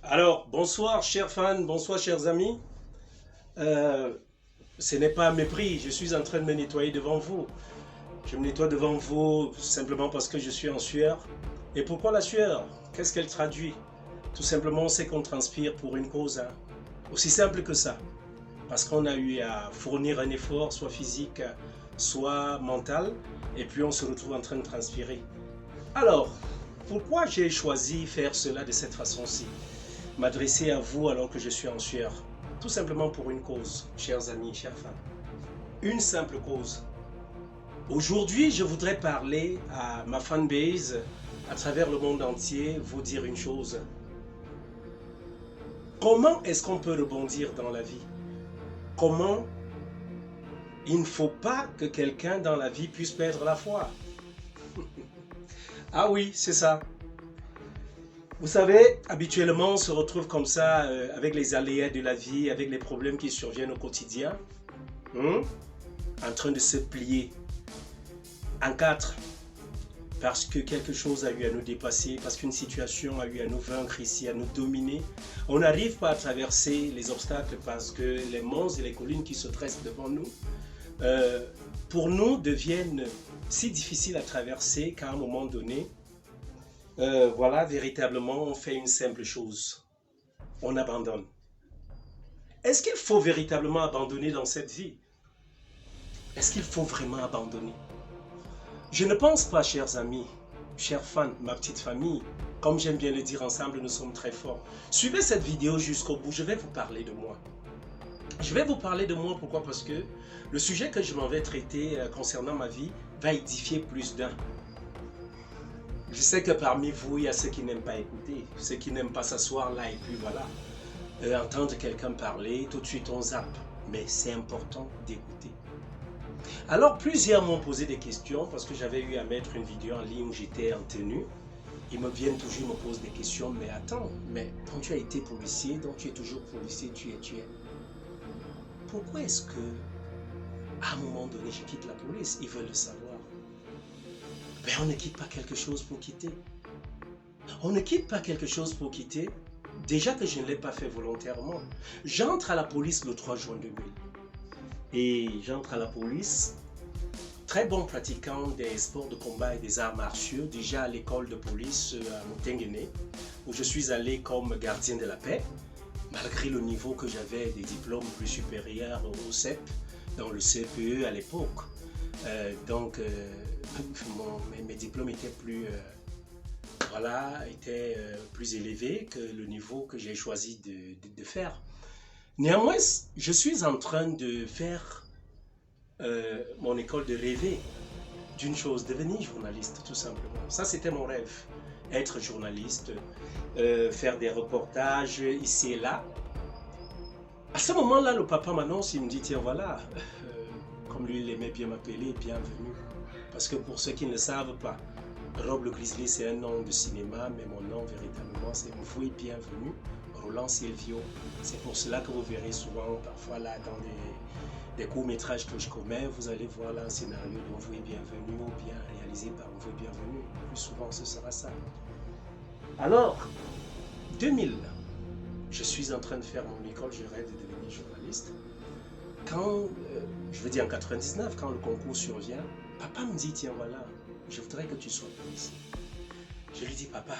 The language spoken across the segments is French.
Alors, bonsoir chers fans, bonsoir chers amis. Euh, Ce n'est pas un mépris, je suis en train de me nettoyer devant vous. Je me nettoie devant vous simplement parce que je suis en sueur. Et pourquoi la sueur? Qu'est-ce qu'elle traduit? Tout simplement, on sait qu'on transpire pour une cause, hein. Aussi simple que ça. Parce qu'on a eu à fournir un effort, soit physique, soit mental, et puis on se retrouve en train de transpirer. Alors, pourquoi j'ai choisi faire cela de cette façon-ci? M'adresser à vous alors que je suis en sueur. Tout simplement pour une cause, chers amis, chères femmes. Une simple cause. Aujourd'hui, je voudrais parler à ma fanbase à travers le monde entier, vous dire une chose. Comment est-ce qu'on peut rebondir dans la vie? Comment il ne faut pas que quelqu'un dans la vie puisse perdre la foi? Ah oui, c'est ça. Vous savez, habituellement, on se retrouve comme ça avec les aléas de la vie, avec les problèmes qui surviennent au quotidien, hein, en train de se plier en quatre parce que quelque chose a eu à nous dépasser, parce qu'une situation a eu à nous vaincre ici, à nous dominer. On n'arrive pas à traverser les obstacles parce que les monts et les collines qui se dressent devant nous, euh, pour nous, deviennent si difficiles à traverser qu'à un moment donné, voilà, véritablement, on fait une simple chose. On abandonne. Est-ce qu'il faut véritablement abandonner dans cette vie? Est-ce qu'il faut vraiment abandonner? Je ne pense pas, chers amis, chers fans, ma petite famille. Comme j'aime bien le dire, ensemble, nous sommes très forts. Suivez cette vidéo jusqu'au bout, je vais vous parler de moi. Je vais vous parler de moi, pourquoi? Parce que le sujet que je m'en vais traiter concernant ma vie va édifier plus d'un. Je sais que parmi vous, il y a ceux qui n'aiment pas écouter, ceux qui n'aiment pas s'asseoir là et puis voilà. Entendre quelqu'un parler, tout de suite on zappe. Mais c'est important d'écouter. Alors plusieurs m'ont posé des questions parce que j'avais eu à mettre une vidéo en ligne où j'étais en tenue. Ils me viennent toujours, me posent des questions. Mais attends, mais quand tu as été policier, donc tu es toujours policier, tu es. Pourquoi est-ce que, à un moment donné, je quitte la police? Ils veulent le savoir. Ben, on ne quitte pas quelque chose pour quitter. On ne quitte pas quelque chose pour quitter. Déjà que je ne l'ai pas fait volontairement. J'entre à la police le 3 juin 2000. Et j'entre à la police, très bon pratiquant des sports de combat et des arts martiaux, déjà à l'école de police à Montenguene, où je suis allé comme gardien de la paix, malgré le niveau que j'avais des diplômes plus supérieurs au CEP, dans le CPE à l'époque. Donc, mes diplômes étaient plus, étaient plus élevés que le niveau que j'ai choisi de faire. Néanmoins, je suis en train de faire mon école de rêver d'une chose, devenir journaliste tout simplement. Ça, c'était mon rêve, être journaliste, faire des reportages ici et là. À ce moment-là, le papa m'annonce, il me dit, tiens voilà, comme lui il aimait bien m'appeler, bienvenue. Parce que pour ceux qui ne le savent pas, Rob le Grizzly, c'est un nom de cinéma, mais mon nom véritablement, c'est Mvui Bienvenue, Roland Silvio. C'est pour cela que vous verrez souvent, parfois là, dans des courts-métrages que je commets, vous allez voir là un scénario de Mvui Bienvenue ou bien réalisé par Mvui Bienvenue. Le plus souvent, ce sera ça. Alors, 2000, je suis en train de faire mon école, je rêve de devenir journaliste. Quand, je veux dire en 99, quand le concours survient, papa me dit, tiens voilà, je voudrais que tu sois policier. Je lui dis, papa,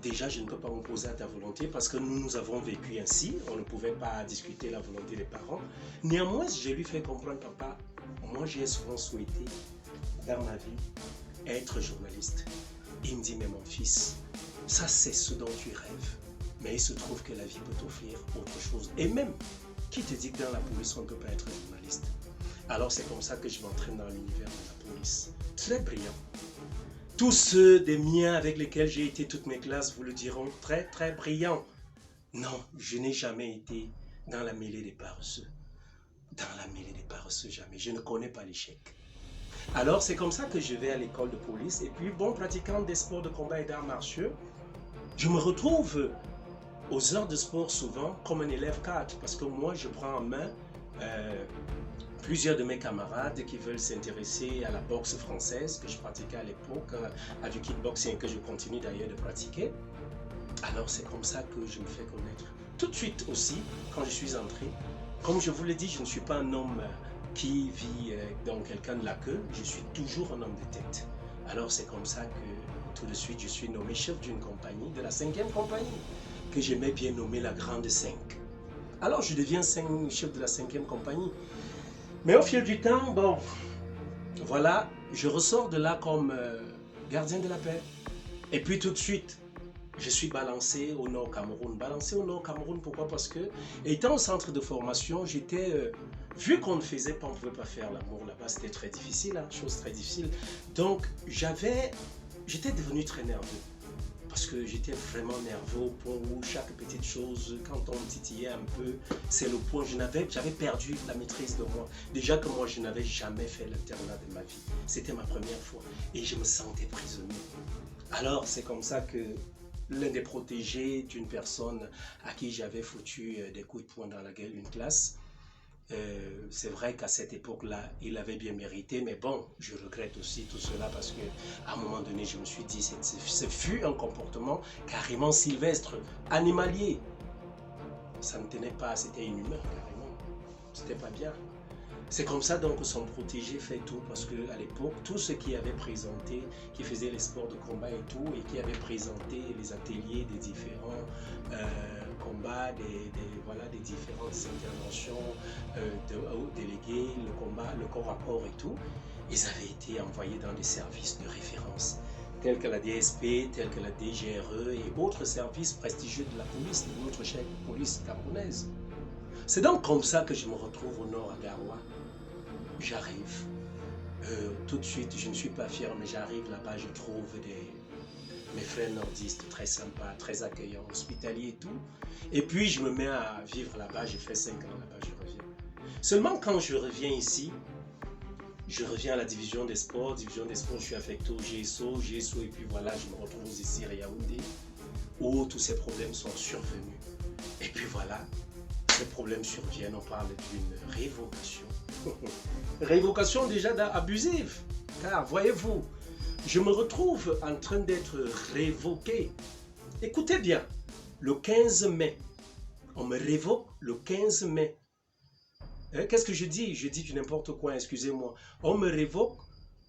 déjà je ne peux pas m'opposer à ta volonté parce que nous avons vécu ainsi, on ne pouvait pas discuter la volonté des parents. Néanmoins, je lui fais comprendre, papa, moi j'ai souvent souhaité dans ma vie être journaliste. Et il me dit, mais mon fils, ça c'est ce dont tu rêves. Mais il se trouve que la vie peut t'offrir autre chose. Et même, qui te dit que dans la police on ne peut pas être journaliste? Alors c'est comme ça que je m'entraîne dans l'univers de la police. Très brillant. Tous ceux des miens avec lesquels j'ai été toutes mes classes vous le diront, très très brillant. Non, je n'ai jamais été dans la mêlée des paresseux. Dans la mêlée des paresseux, jamais. Je ne connais pas l'échec. Alors c'est comme ça que je vais à l'école de police. Et puis, bon pratiquant des sports de combat et d'arts martiaux, je me retrouve aux heures de sport souvent comme un élève cadre. Parce que moi, je prends en main plusieurs de mes camarades qui veulent s'intéresser à la boxe française que je pratiquais à l'époque, à du kickboxing que je continue d'ailleurs de pratiquer. Alors c'est comme ça que je me fais connaître. Tout de suite aussi, quand je suis entré, comme je vous l'ai dit, je ne suis pas un homme qui vit dans quelqu'un de la queue, je suis toujours un homme de tête. Alors c'est comme ça que tout de suite je suis nommé chef d'une compagnie, de la 5e compagnie, que j'aimais bien nommer la Grande 5. Alors je deviens chef de la 5e compagnie. Mais au fil du temps, bon, voilà, je ressors de là comme gardien de la paix. Et puis tout de suite, je suis balancé au Nord Cameroun. Balancé au Nord Cameroun, pourquoi? Parce que, étant au centre de formation, j'étais, vu qu'on ne faisait pas, on ne pouvait pas faire l'amour là-bas, c'était très difficile, hein, chose très difficile. Donc, j'étais devenu très nerveux. Parce que j'étais vraiment nerveux au point où chaque petite chose, quand on me titillait un peu, c'est le point, j'avais perdu la maîtrise de moi. Déjà que moi, je n'avais jamais fait l'internat de ma vie. C'était ma première fois et je me sentais prisonnier. Alors, c'est comme ça que l'un des protégés d'une personne à qui j'avais foutu des coups de poing dans la gueule, une classe, c'est vrai qu'à cette époque-là, il avait bien mérité, mais bon, je regrette aussi tout cela parce qu'à un moment donné, je me suis dit, ce fut un comportement carrément sylvestre, animalier. Ça ne tenait pas, c'était inhumain carrément, c'était pas bien. C'est comme ça donc que son protégé fait tout, parce qu'à l'époque, tous ceux qui avaient présenté, qui faisaient les sports de combat et tout, et qui avaient présenté les ateliers des différents combats, voilà, des différentes interventions aux délégués, le combat, le corps à corps et tout, ils avaient été envoyés dans des services de référence, tels que la DSP, tels que la DGRE et autres services prestigieux de la police, de notre chef de police camerounaise. C'est donc comme ça que je me retrouve au nord à Garoua. J'arrive, tout de suite, je ne suis pas fier, mais j'arrive là-bas, je trouve mes frères nordistes très sympas, très accueillants, hospitaliers et tout. Et puis je me mets à vivre là-bas, j'ai fait 5 ans là-bas, je reviens. Seulement quand je reviens ici, je reviens à la division des sports, je suis affecté au GSO, et puis voilà, je me retrouve ici à Yaoundé, où tous ces problèmes sont survenus. Et puis voilà, ces problèmes surviennent, on parle d'une révocation. Révocation déjà abusive, car voyez-vous, je me retrouve en train d'être révoqué. Écoutez bien, le 15 mai, on me révoque le 15 mai. Qu'est-ce que je dis? Je dis du n'importe quoi, excusez-moi. On me révoque,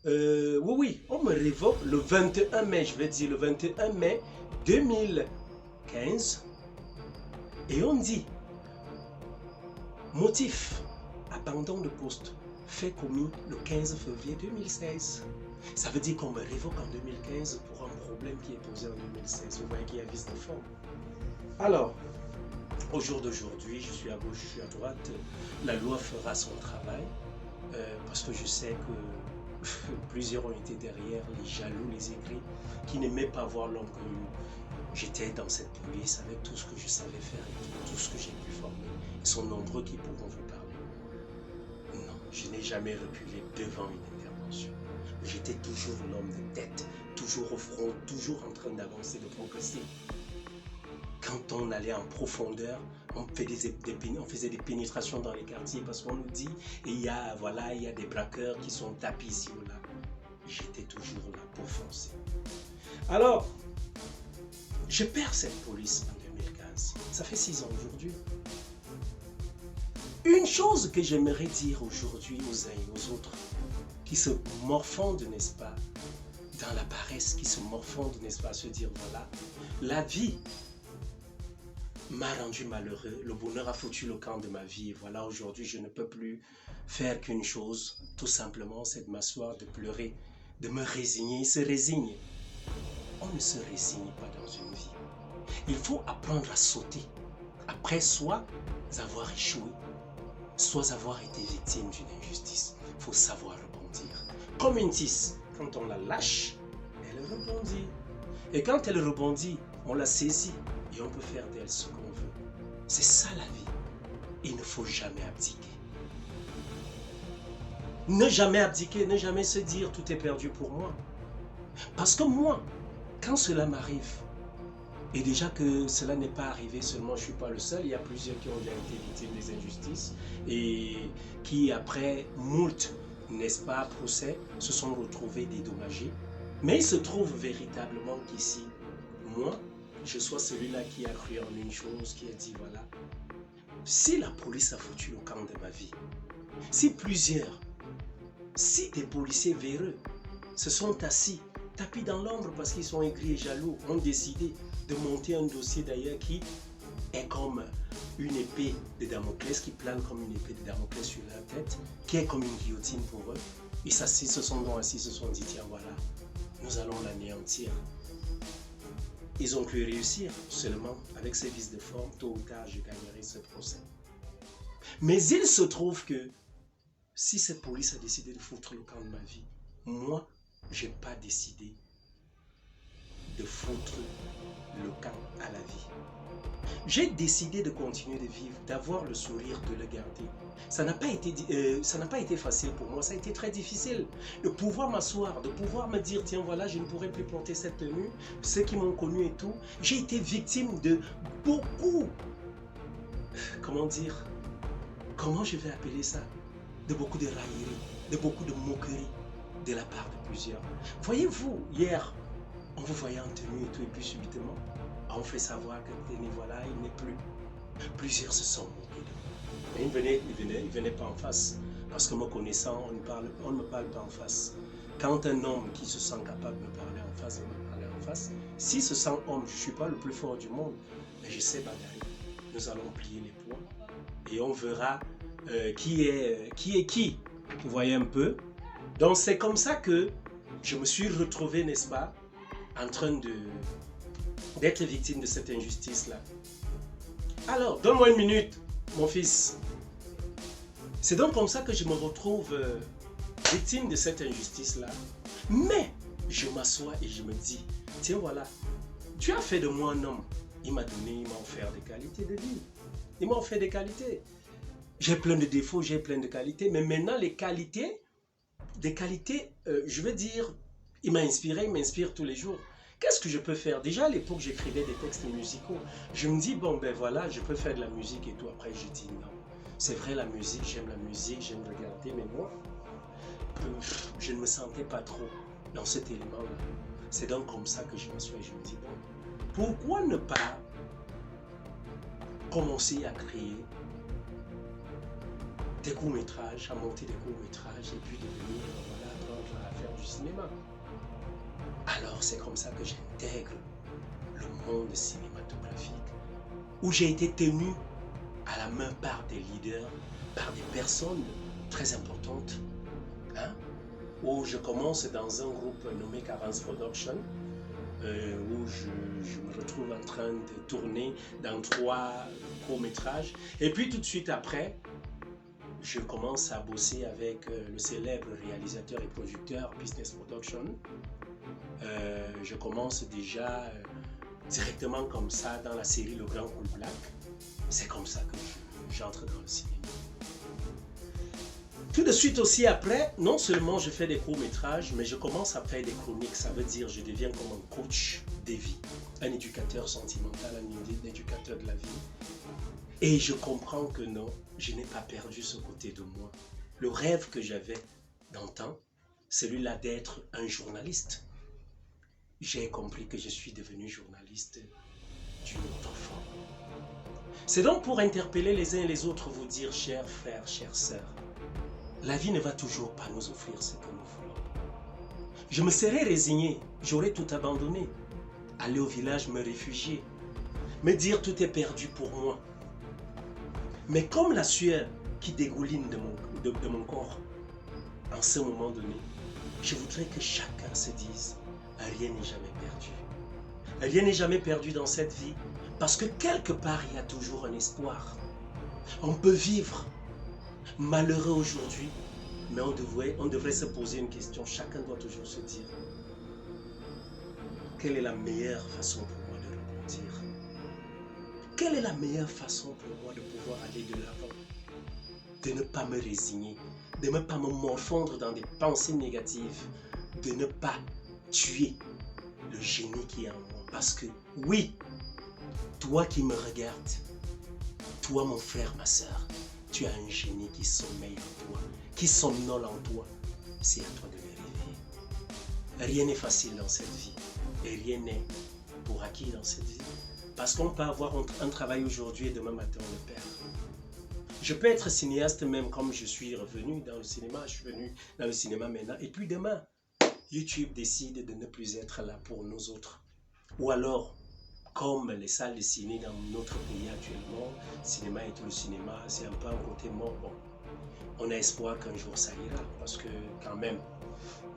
oui, on me révoque le 21 mai, je vais dire le 21 mai 2015. Et on dit, motif, abandon de poste, fait commis le 15 février 2016. Ça veut dire qu'on me révoque en 2015 pour un problème qui est posé en 2016. Vous voyez qu'il y a vice de forme. Alors, au jour d'aujourd'hui, je suis à gauche, je suis à droite. La loi fera son travail parce que je sais que plusieurs ont été derrière, les jaloux, les aigris, qui n'aimaient pas voir l'homme que j'étais dans cette police avec tout ce que je savais faire et tout ce que j'ai pu former. Ils sont nombreux qui pourront vous parler. Non, je n'ai jamais reculé devant une intervention. J'étais toujours l'homme de tête, toujours au front, toujours en train d'avancer, de progresser. Quand on allait en profondeur, on faisait des pénétrations dans les quartiers parce qu'on nous dit, il y a des braqueurs qui sont tapis ici ou là. J'étais toujours là pour foncer. Alors, je perds cette police en 2015. Ça fait 6 ans aujourd'hui. Une chose que j'aimerais dire aujourd'hui aux uns et aux autres, qui se morfondent, n'est-ce pas, dans la paresse, qui se morfondent, n'est-ce pas, à se dire, voilà, la vie m'a rendu malheureux, le bonheur a foutu le camp de ma vie, et voilà, aujourd'hui, je ne peux plus faire qu'une chose, tout simplement, c'est de m'asseoir, de pleurer, de me résigner, se résigner. On ne se résigne pas dans une vie. Il faut apprendre à sauter, après soit avoir échoué, soit avoir été victime d'une injustice. Il faut savoir rebondir. Comme une tisse, quand on la lâche, elle rebondit. Et quand elle rebondit, on la saisit et on peut faire d'elle ce qu'on veut. C'est ça la vie. Il ne faut jamais abdiquer. Ne jamais abdiquer, ne jamais se dire tout est perdu pour moi. Parce que moi, quand cela m'arrive, et déjà que cela n'est pas arrivé seulement, je ne suis pas le seul, il y a plusieurs qui ont déjà été victimes des injustices et qui après moult, n'est-ce pas, procès, se sont retrouvés dédommagés. Mais il se trouve véritablement qu'ici, moi, je sois celui-là qui a cru en une chose, qui a dit voilà, si la police a foutu le camp de ma vie, si des policiers véreux se sont assis, tapis dans l'ombre parce qu'ils sont aigris et jaloux, ont décidé de monter un dossier d'ailleurs qui est comme une épée de Damoclès, qui plane comme une épée de Damoclès sur la tête, qui est comme une guillotine pour eux. Ils se sont donc assis, se sont dit, tiens voilà, nous allons l'anéantir. Ils ont pu réussir seulement avec ces vices de forme, tôt ou tard je gagnerai ce procès. Mais il se trouve que si cette police a décidé de foutre le camp de ma vie, moi, je n'ai pas décidé de foutre le camp à la vie. J'ai décidé de continuer de vivre, d'avoir le sourire, de le garder. Ça n'a pas été facile pour moi, ça a été très difficile de pouvoir m'asseoir, de pouvoir me dire, tiens voilà, je ne pourrai plus porter cette tenue, ceux qui m'ont connu et tout. J'ai été victime de beaucoup, comment je vais appeler ça, de beaucoup de railleries, de beaucoup de moqueries de la part de plusieurs. Voyez-vous, hier, on vous voyait en tenue et tout, et puis subitement, on fait savoir que voilà, il n'est plus. Plusieurs se sont moqués de moi. Mais ils venaient pas en face. Parce que me connaissant, on ne me parle pas en face. Quand un homme qui se sent capable de me parler en face, il me parle en face. S'il se sent homme, je ne suis pas le plus fort du monde, mais je sais bagailler. Nous allons plier les poids et on verra qui est qui. Vous voyez un peu? Donc c'est comme ça que je me suis retrouvé, n'est-ce pas, en train d'être victime de cette injustice-là. Alors, donne-moi une minute, mon fils. C'est donc comme ça que je me retrouve victime de cette injustice-là. Mais je m'assois et je me dis, tiens voilà, tu as fait de moi un homme. Il m'a offert des qualités de vie. Il m'a offert des qualités. J'ai plein de défauts, j'ai plein de qualités. Mais maintenant, les qualités, je veux dire, il m'a inspiré, il m'inspire tous les jours. Qu'est-ce que je peux faire? Déjà à l'époque, j'écrivais des textes musicaux. Je me dis, bon ben voilà, je peux faire de la musique et tout. Après, je dis non. C'est vrai, la musique, j'aime regarder, mais moi, je ne me sentais pas trop dans cet élément-là. C'est donc comme ça que je m'assois et je me dis, bon, pourquoi ne pas commencer à créer des courts-métrages, à monter des courts-métrages et puis devenir, voilà, apprendre à faire du cinéma. Alors c'est comme ça que j'intègre le monde cinématographique où j'ai été tenu à la main par des leaders, par des personnes très importantes, où je commence dans un groupe nommé Carence Production, où je me retrouve en train de tourner dans 3 courts-métrages. Et puis tout de suite après, je commence à bosser avec le célèbre réalisateur et producteur Business Production. Je commence déjà directement comme ça dans la série Le Grand Cool Black. C'est comme ça que j'entre dans le cinéma. Tout de suite aussi après, non seulement je fais des courts-métrages, mais je commence à faire des chroniques. Ça veut dire que je deviens comme un coach des vies, un éducateur sentimental, un éducateur de la vie. Et je comprends que non, je n'ai pas perdu ce côté de moi. Le rêve que j'avais d'antan, celui-là d'être un journaliste. J'ai compris que je suis devenu journaliste d'une autre forme. C'est donc pour interpeller les uns et les autres, vous dire, chers frères, chères sœurs, la vie ne va toujours pas nous offrir ce que nous voulons. Je me serais résigné, j'aurais tout abandonné, aller au village me réfugier, me dire tout est perdu pour moi. Mais comme la sueur qui dégouline de mon corps, en ce moment donné, je voudrais que chacun se dise, rien n'est jamais perdu. Rien n'est jamais perdu dans cette vie, parce que quelque part, il y a toujours un espoir. On peut vivre malheureux aujourd'hui, mais on devrait se poser une question. Chacun doit toujours se dire, quelle est la meilleure façon pour moi de rebondir? Quelle est la meilleure façon pour moi de pouvoir aller de l'avant? De ne pas me résigner, de ne pas me morfondre dans des pensées négatives, de ne pas tuer le génie qui est en moi. Parce que oui, toi qui me regardes, toi mon frère, ma soeur, tu as un génie qui sommeille en toi, qui somnole en toi. C'est à toi de le réveiller. Rien n'est facile dans cette vie et rien n'est pour acquis dans cette vie. Parce qu'on peut avoir un travail aujourd'hui et demain matin on le perd. Je peux être cinéaste même comme je suis revenu dans le cinéma, je suis venu dans le cinéma maintenant. Et puis demain, YouTube décide de ne plus être là pour nous autres. Ou alors, comme les salles de ciné dans notre pays actuellement, cinéma et tout le cinéma, c'est un peu un côté mort. Bon, on a espoir qu'un jour ça ira, parce que quand même,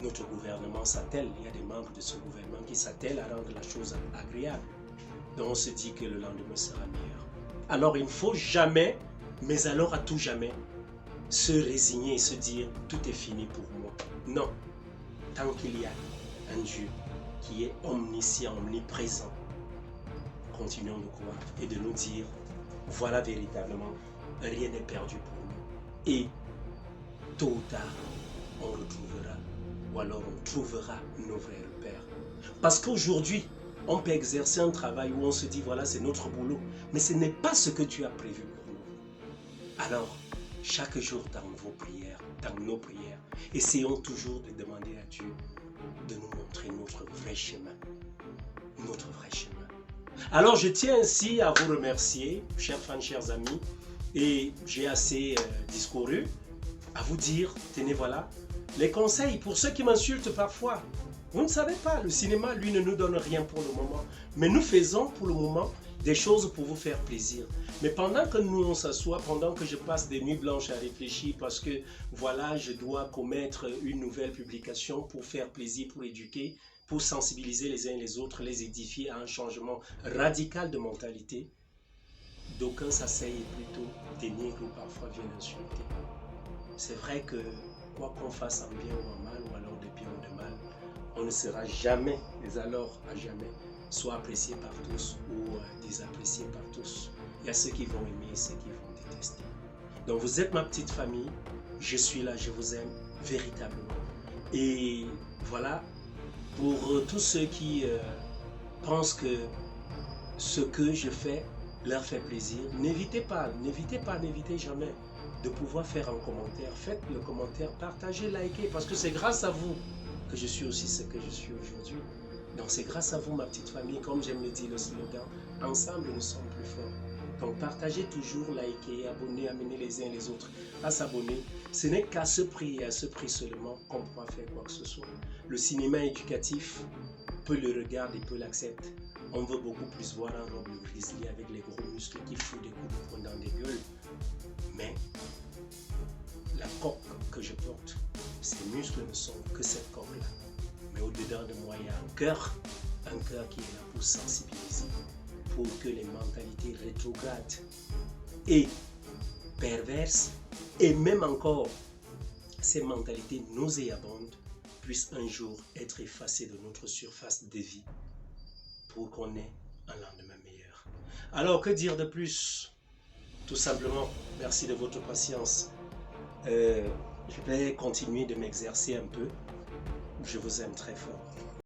notre gouvernement s'attelle, il y a des membres de ce gouvernement qui s'attellent à rendre la chose agréable. Donc on se dit que le lendemain sera meilleur. Alors il ne faut jamais, mais alors à tout jamais, se résigner et se dire tout est fini pour moi. Non, tant qu'il y a un Dieu qui est omniscient, omniprésent, continuons de croire et de nous dire, voilà véritablement, rien n'est perdu pour nous. Et tôt ou tard, on retrouvera, ou alors on trouvera nos vrais repères. Parce qu'aujourd'hui, on peut exercer un travail où on se dit, voilà, c'est notre boulot, mais ce n'est pas ce que tu as prévu pour nous. Alors, chaque jour dans vos prières, dans nos prières, essayons toujours de demander à Dieu de nous montrer notre vrai chemin. Notre vrai chemin. Alors, je tiens ainsi à vous remercier, chers fans, chers amis, et j'ai assez discouru, à vous dire, tenez voilà, les conseils pour ceux qui m'insultent parfois. Vous ne savez pas, le cinéma, lui, ne nous donne rien pour le moment, mais nous faisons pour le moment des choses pour vous faire plaisir. Mais pendant que nous on s'assoit, pendant que je passe des nuits blanches à réfléchir parce que voilà, je dois commettre une nouvelle publication pour faire plaisir, pour éduquer, pour sensibiliser les uns et les autres, les édifier à un changement radical de mentalité, d'aucuns s'asseyent et plutôt dénigrent ou parfois viennent insulter. C'est vrai que quoi qu'on fasse en bien ou en mal, ou alors de bien ou de mal, on ne sera jamais, mais alors à jamais, soit apprécié par tous ou désapprécié par tous. Il y a ceux qui vont aimer et ceux qui vont détester. Donc vous êtes ma petite famille, je suis là, je vous aime véritablement. Et voilà, pour tous ceux qui pensent que ce que je fais leur fait plaisir, n'hésitez jamais de pouvoir faire un commentaire. Faites le commentaire, partagez, likez, parce que c'est grâce à vous que je suis aussi ce que je suis aujourd'hui. Donc c'est grâce à vous, ma petite famille, comme j'aime le dire le slogan, ensemble nous sommes plus forts. Donc partagez toujours, likez, abonnez, amenez les uns et les autres à s'abonner. Ce n'est qu'à ce prix et à ce prix seulement qu'on pourra faire quoi que ce soit. Le cinéma éducatif peut le regarder, peut l'accepter. On veut beaucoup plus voir un Rob le Grizzly avec les gros muscles qui foutent des coups de poing dans des gueules. Mais la coque que je porte, ces muscles ne sont que cette coque-là. Mais au-dedans de moi, il y a un cœur qui est là pour sensibiliser, pour que les mentalités rétrogrades et perverses, et même encore ces mentalités nauséabondes, puissent un jour être effacées de notre surface de vie pour qu'on ait un lendemain meilleur. Alors, que dire de plus? Tout simplement, merci de votre patience. Je vais continuer de m'exercer un peu. Je vous aime très fort.